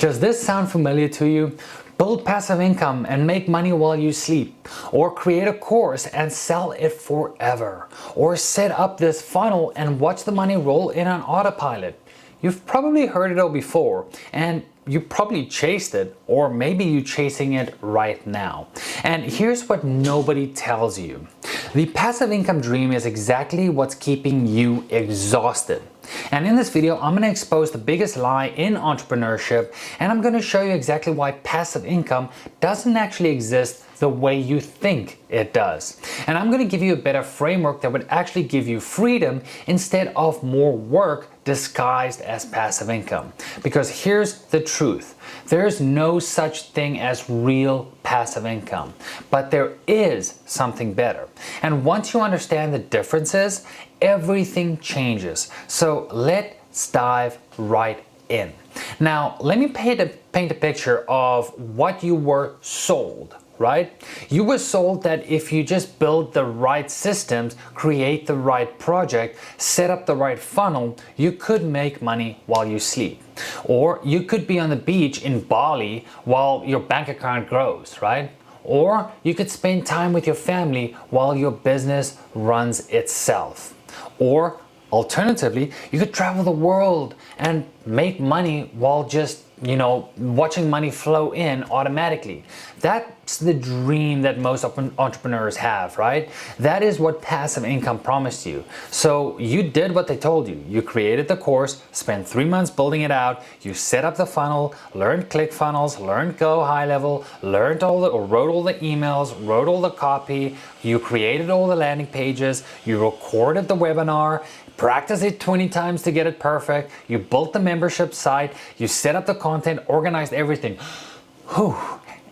Does this sound familiar to you? Build passive income and make money while you sleep, or create a course and sell it forever, or set up this funnel and watch the money roll in on autopilot. You've probably heard it all before, and you probably chased it, or maybe you're chasing it right now. And here's what nobody tells you. The passive income dream is exactly what's keeping you exhausted. And in this video, I'm going to expose the biggest lie in entrepreneurship, and I'm going to show you exactly why passive income doesn't actually exist the way you think it does. And I'm going to give you a better framework that would actually give you freedom instead of more work disguised as passive income. Because here's the truth. There's no such thing as real passive income, but there is something better. And once you understand the differences, everything changes. So let's dive right in. Now, let me paint a picture of what you were sold. Right? You were sold that if you just build the right systems, create the right project, set up the right funnel, you could make money while you sleep. Or you could be on the beach in Bali while your bank account grows, right? Or you could spend time with your family while your business runs itself. Or alternatively, you could travel the world and make money while just watching money flow in automatically. That's the dream that most entrepreneurs have, right? That is what passive income promised you. So you did what they told you. You created the course, spent 3 months building it out, you set up the funnel, learned ClickFunnels, learned Go High Level, wrote all the emails, wrote all the copy, you created all the landing pages, you recorded the webinar, practice it 20 times to get it perfect, you built the membership site, you set up the content, organized everything. Whew.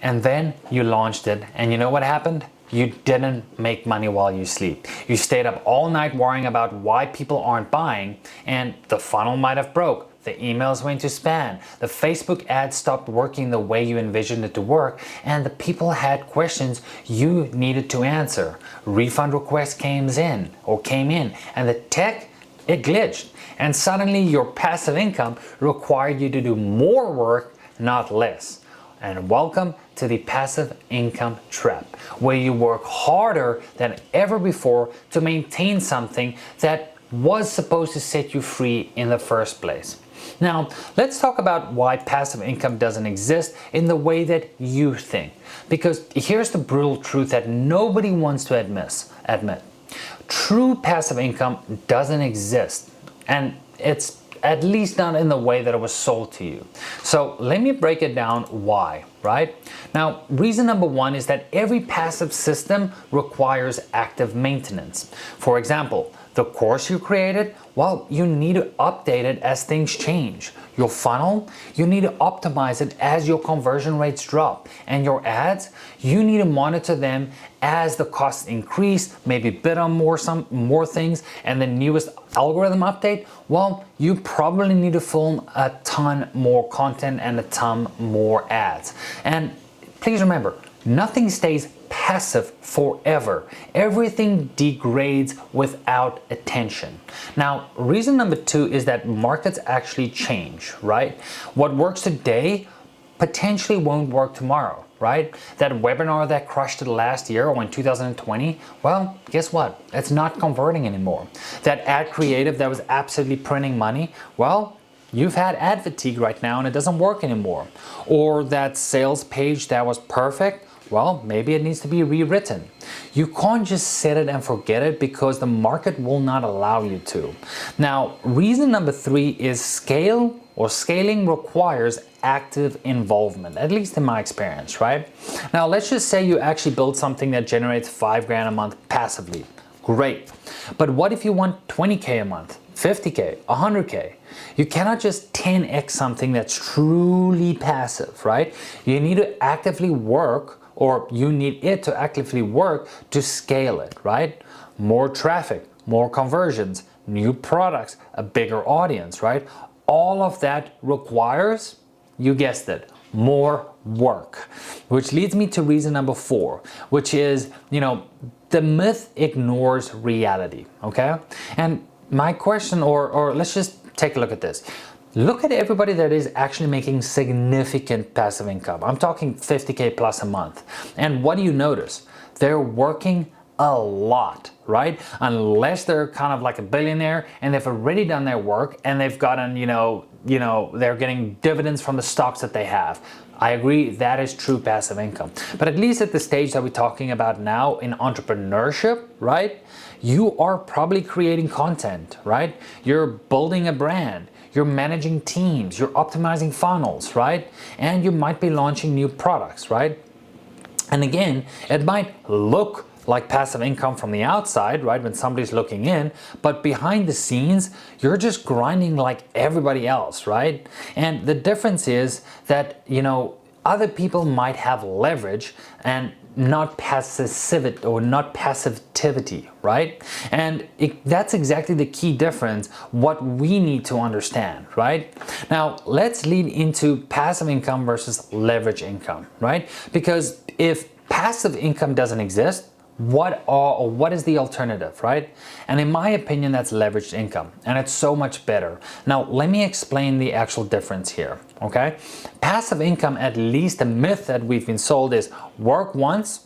And then you launched it, and you know what happened? You didn't make money while you sleep. You stayed up all night worrying about why people aren't buying, and the funnel might have broke. The emails went to spam, the Facebook ads stopped working the way you envisioned it to work, and the people had questions you needed to answer. Refund requests came in, and the tech, it glitched. And suddenly your passive income required you to do more work, not less. And welcome to the passive income trap, where you work harder than ever before to maintain something that was supposed to set you free in the first place. Now, let's talk about why passive income doesn't exist in the way that you think. Because here's the brutal truth that nobody wants to admit. True passive income doesn't exist, and it's at least not in the way that it was sold to you. So let me break it down why, right? Now, reason number one is that every passive system requires active maintenance. For example, the course you created, well, you need to update it as things change. Your funnel, you need to optimize it as your conversion rates drop. And your ads, you need to monitor them as the costs increase, maybe bid on more things, and the newest algorithm update, well, you probably need to film a ton more content and a ton more ads. And please remember, nothing stays passive forever. Everything degrades without attention. Now, reason number two is that markets actually change, right? What works today potentially won't work tomorrow, right? That webinar that crushed it last year or in 2020, well, guess what? It's not converting anymore. That ad creative that was absolutely printing money, well, you've had ad fatigue right now and it doesn't work anymore. Or that sales page that was perfect, well, maybe it needs to be rewritten. You can't just set it and forget it because the market will not allow you to. Now, reason number three is scaling requires active involvement, at least in my experience, right? Now, let's just say you actually build something that generates $5,000 a month passively. Great. But what if you want 20K a month, 50K, 100K? You cannot just 10x something that's truly passive, right? You need to actively work, or you need it to actively work to scale it, right? More traffic, more conversions, new products, a bigger audience, right? All of that requires, you guessed it, more work. Which leads me to reason number four, which is, the myth ignores reality, okay? And my question, or let's just take a look at this. Look at everybody that is actually making significant passive income. I'm talking 50K plus a month. And what do you notice? They're working a lot, right? Unless they're kind of like a billionaire and they've already done their work and they've gotten, they're getting dividends from the stocks that they have. I agree, that is true passive income. But at least at the stage that we're talking about now in entrepreneurship, right? You are probably creating content, right? You're building a brand. You're managing teams, you're optimizing funnels, right? And you might be launching new products, right? And again, it might look like passive income from the outside, right, when somebody's looking in, but behind the scenes, you're just grinding like everybody else, right? And the difference is that, other people might have leverage and not passivity or not passivity, right? And that's exactly the key difference, what we need to understand, right? Now, let's lead into passive income versus leverage income, right? Because if passive income doesn't exist, what is the alternative, right? And in my opinion, that's leveraged income, and it's so much better. Now, let me explain the actual difference here, okay? Passive income, at least the myth that we've been sold, is work once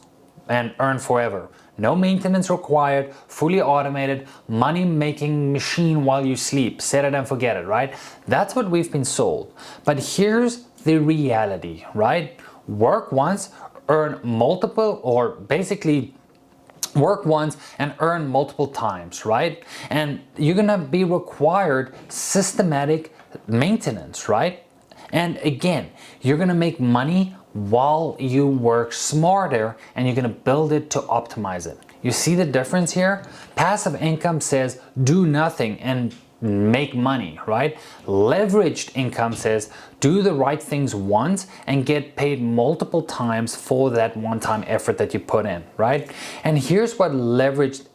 and earn forever. No maintenance required, fully automated, money-making machine while you sleep. Set it and forget it, right? That's what we've been sold. But here's the reality, right? Work once, earn multiple, or basically work once and earn multiple times, right? And you're gonna be required systematic maintenance, right? And again, you're gonna make money while you work smarter, and you're gonna build it to optimize it. You see the difference here? Passive income says do nothing and make money, right? Leveraged income says do the right things once and get paid multiple times for that one-time effort that you put in, right? And here's what leveraged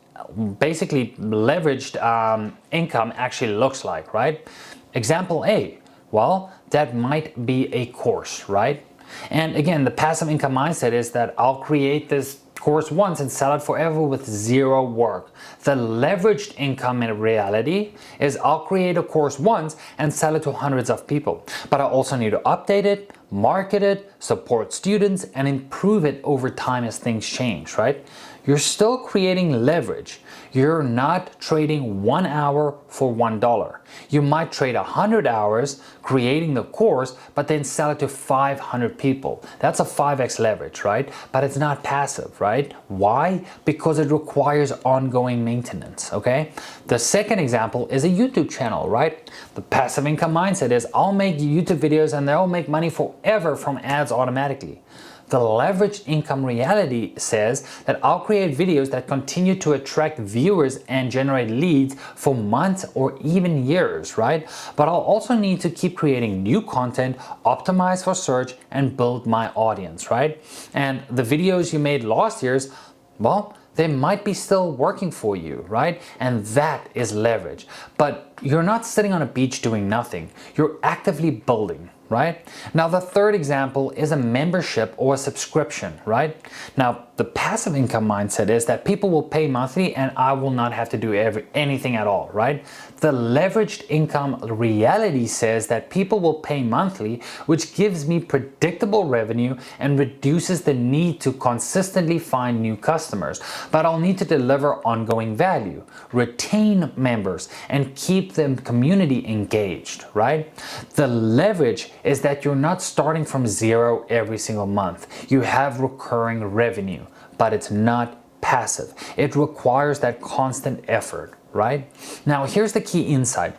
income actually looks like, right? Example A, well, that might be a course, right? And again, the passive income mindset is that I'll create this course once and sell it forever with zero work. The leveraged income in reality is I'll create a course once and sell it to hundreds of people. But I also need to update it, market it, support students, and improve it over time as things change, right? You're still creating leverage. You're not trading 1 hour for $1. You might trade 100 hours creating the course, but then sell it to 500 people. That's a 5x leverage, right? But it's not passive, right? Why? Because it requires ongoing maintenance, okay? The second example is a YouTube channel, right? The passive income mindset is I'll make YouTube videos and they'll make money forever from ads automatically. The leveraged income reality says that I'll create videos that continue to attract viewers and generate leads for months or even years, right? But I'll also need to keep creating new content, optimize for search, and build my audience, right? And the videos you made last year's, well, they might be still working for you, right? And that is leverage. But you're not sitting on a beach doing nothing. You're actively building, right? Now, the third example is a membership or a subscription, right? Now, the passive income mindset is that people will pay monthly and I will not have to do anything at all, right? The leveraged income reality says that people will pay monthly, which gives me predictable revenue and reduces the need to consistently find new customers. But I'll need to deliver ongoing value, retain members, and keep the community engaged, right? The leverage is that you're not starting from zero every single month. You have recurring revenue, but it's not passive. It requires that constant effort, right? Now, here's the key insight.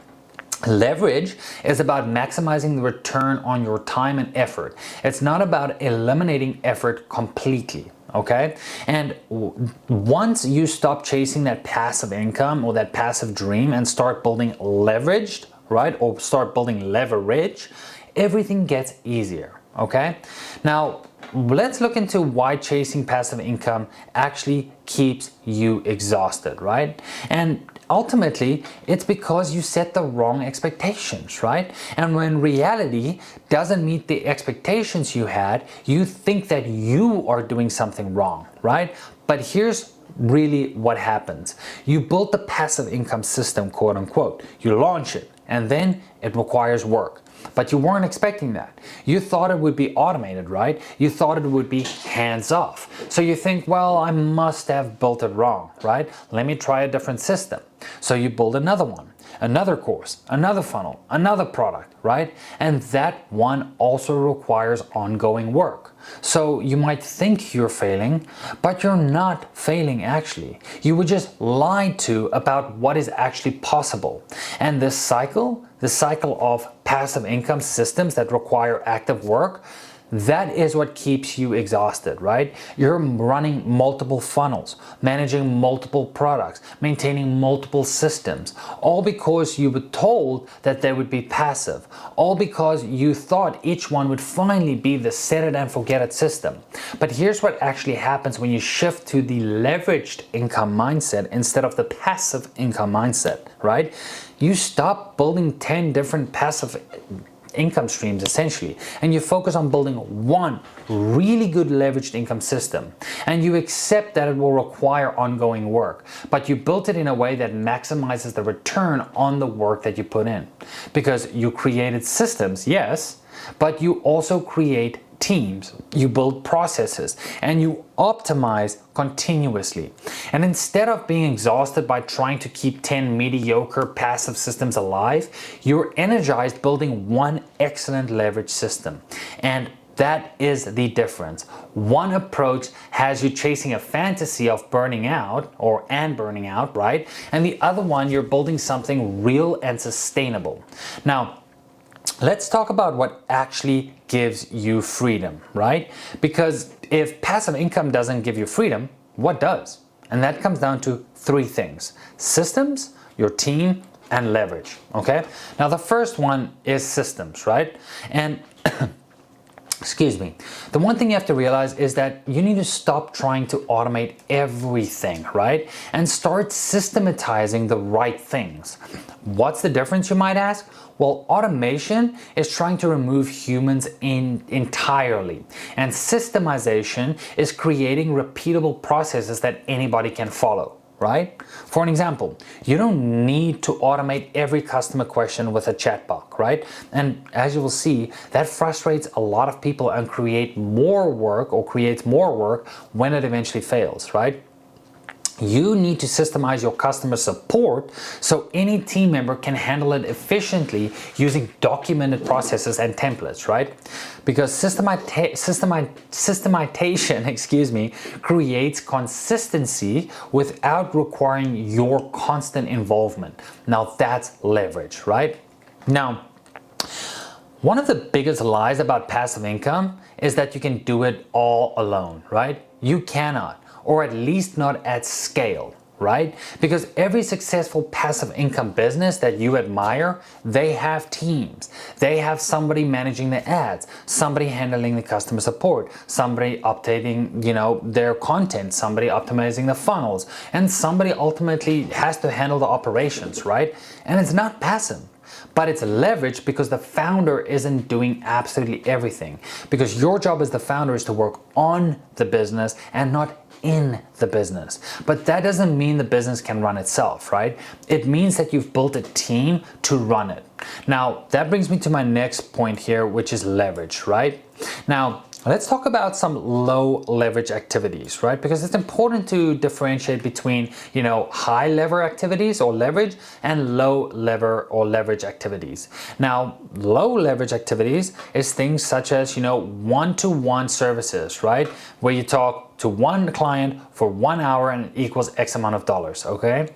Leverage is about maximizing the return on your time and effort. It's not about eliminating effort completely. Okay, and once you stop chasing that passive income or that passive dream and start building leveraged, right, or start building leverage, everything gets easier. Okay, now let's look into why chasing passive income actually keeps you exhausted, right? And ultimately, it's because you set the wrong expectations, right? And when reality doesn't meet the expectations you had, you think that you are doing something wrong, right? But here's really what happens. You build the passive income system, quote unquote. You launch it, and then it requires work. But you weren't expecting that. You thought it would be automated, right? You thought it would be hands off. So you think, well, I must have built it wrong, right? Let me try a different system. So you build another one, another course, another funnel, another product, right? And that one also requires ongoing work. So you might think you're failing, but you're not failing actually. You were just lied to about what is actually possible. And this cycle, the cycle of passive income systems that require active work, that is what keeps you exhausted, right? You're running multiple funnels, managing multiple products, maintaining multiple systems, all because you were told that they would be passive, all because you thought each one would finally be the set it and forget it system. But here's what actually happens when you shift to the leveraged income mindset instead of the passive income mindset, right? You stop building 10 different passive income streams essentially, and you focus on building one really good leveraged income system, and you accept that it will require ongoing work, but you built it in a way that maximizes the return on the work that you put in, because you created systems, yes, but you also create teams, you build processes, and you optimize continuously. And instead of being exhausted by trying to keep 10 mediocre passive systems alive, you're energized building one excellent leverage system. And that is the difference. One approach has you chasing a fantasy of burning out burning out, right? And the other one, you're building something real and sustainable. Now, let's talk about what actually gives you freedom, right? Because if passive income doesn't give you freedom, what does? And that comes down to three things: systems, your team, and leverage, okay? Now the first one is systems, right? And excuse me. The one thing you have to realize is that you need to stop trying to automate everything, right? And start systematizing the right things. What's the difference, you might ask? Well, automation is trying to remove humans entirely, and systemization is creating repeatable processes that anybody can follow, right? For an example, you don't need to automate every customer question with a chatbot, right? And as you will see, that frustrates a lot of people and creates more work when it eventually fails, right? You need to systemize your customer support so any team member can handle it efficiently using documented processes and templates, right? Because systematization, creates consistency without requiring your constant involvement. Now that's leverage, right? Now, one of the biggest lies about passive income is that you can do it all alone, right? You cannot. Or at least not at scale, right? Because every successful passive income business that you admire, they have teams. They have somebody managing the ads, somebody handling the customer support, somebody updating, their content, somebody optimizing the funnels, and somebody ultimately has to handle the operations, right? And it's not passive. But it's leveraged because the founder isn't doing absolutely everything. Because your job as the founder is to work on the business and not in the business. But that doesn't mean the business can run itself, right? It means that you've built a team to run it. Now, that brings me to my next point here, which is leverage, right? Now, let's talk about some low leverage activities, right? Because it's important to differentiate between, high lever activities or leverage and low lever or leverage activities. Now, low leverage activities is things such as, one-to-one services, right? Where you talk to one client for 1 hour and it equals X amount of dollars, okay?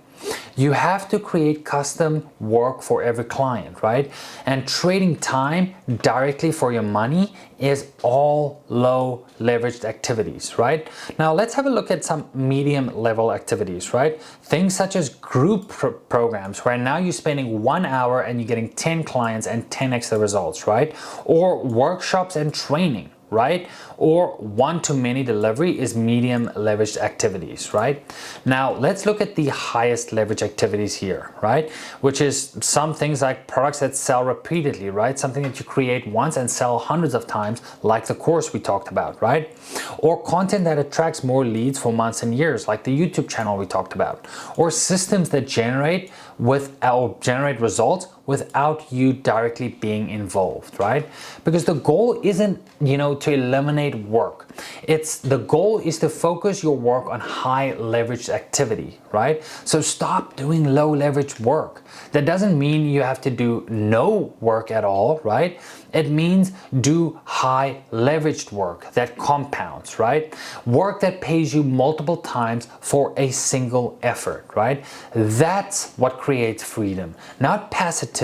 You have to create custom work for every client, right? And trading time directly for your money is all low leveraged activities, right? Now let's have a look at some medium level activities, right? Things such as group programs, where now you're spending 1 hour and you're getting 10 clients and 10x the results, right? Or workshops and training, right? Or one-to-many delivery is medium leveraged activities, right? Now let's look at the highest leverage activities here, right? Which is some things like products that sell repeatedly, right? Something that you create once and sell hundreds of times, like the course we talked about, right? Or content that attracts more leads for months and years, like the YouTube channel we talked about. Or systems that generate or generate results without you directly being involved, right? Because the goal isn't, to eliminate work. The goal is to focus your work on high leverage activity, right? So stop doing low leverage work. That doesn't mean you have to do no work at all, right? It means do high leveraged work that compounds, right? Work that pays you multiple times for a single effort, right? That's what creates freedom, not passivity,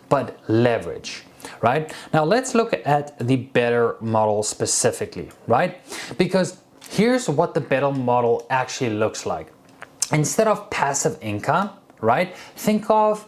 but leverage, right? Now let's look at the better model specifically, right? Because here's what the better model actually looks like. Instead of passive income, right? Think of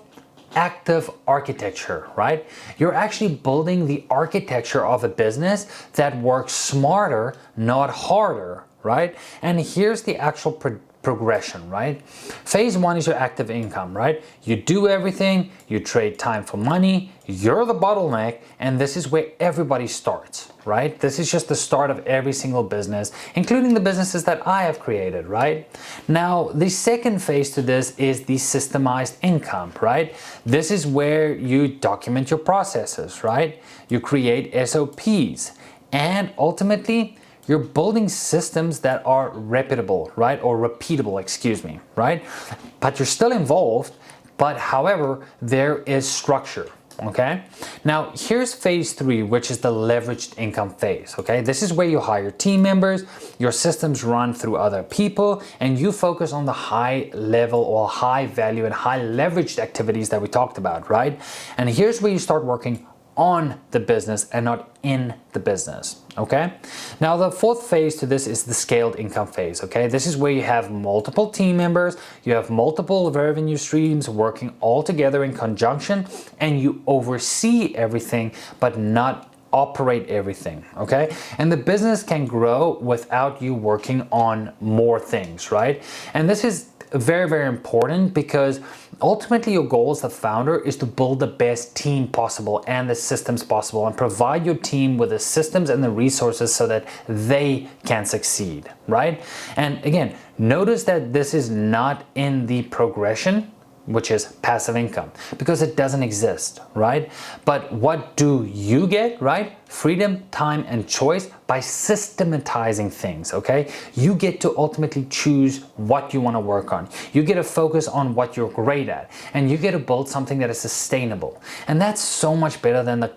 active architecture, right? You're actually building the architecture of a business that works smarter, not harder, right? And here's the actual progression, right? Phase one is your active income, right? You do everything, you trade time for money, you're the bottleneck, and this is where everybody starts, right? This is just the start of every single business, including the businesses that I have created, right? Now, the second phase to this is the systemized income, right? This is where you document your processes, right? You create SOPs, and ultimately, you're building systems that are reputable, right? Or repeatable, excuse me, right? But you're still involved, but however, there is structure, okay? Now, here's phase three, which is the leveraged income phase, okay? This is where you hire team members, your systems run through other people, and you focus on the high level or high value and high leveraged activities that we talked about, right? And here's where you start working on the business and not in the business, okay? Now the fourth phase to this is the scaled income phase, okay? This is where you have multiple team members, you have multiple revenue streams working all together in conjunction, and you oversee everything but not operate everything, okay? And the business can grow without you working on more things, right? And this is very, very important because ultimately your goal as the founder is to build the best team possible and the systems possible and provide your team with the systems and the resources so that they can succeed, right? And again, notice that this is not in the progression, which is passive income, because it doesn't exist, right? But what do you get, right? Freedom, time, and choice by systematizing things, okay? You get to ultimately choose what you want to work on. You get to focus on what you're great at, and you get to build something that is sustainable. And that's so much better than the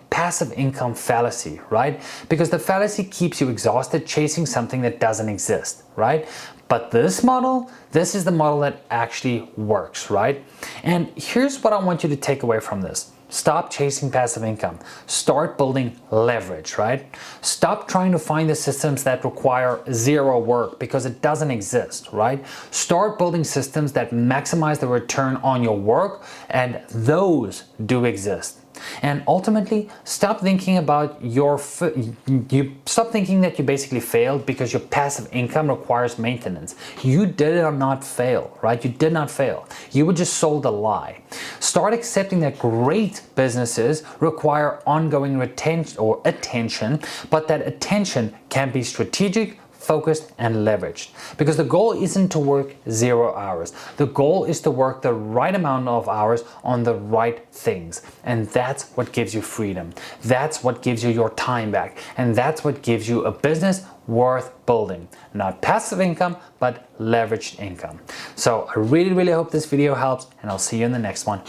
passive income fallacy, right? Because the fallacy keeps you exhausted chasing something that doesn't exist, right? But this model, this is the model that actually works, right? And here's what I want you to take away from this. Stop chasing passive income. Start building leverage, right? Stop trying to find the systems that require zero work because it doesn't exist, right? Start building systems that maximize the return on your work, and those do exist. And ultimately, stop thinking about stop thinking that you basically failed because your passive income requires maintenance. You did not fail, right? You did not fail. You were just sold a lie. Start accepting that great businesses require ongoing retention or attention, but that attention can be strategic, focused, and leveraged. Because the goal isn't to work 0 hours. The goal is to work the right amount of hours on the right things. And that's what gives you freedom. That's what gives you your time back. And that's what gives you a business worth building. Not passive income, but leveraged income. So I really, really hope this video helps, and I'll see you in the next one.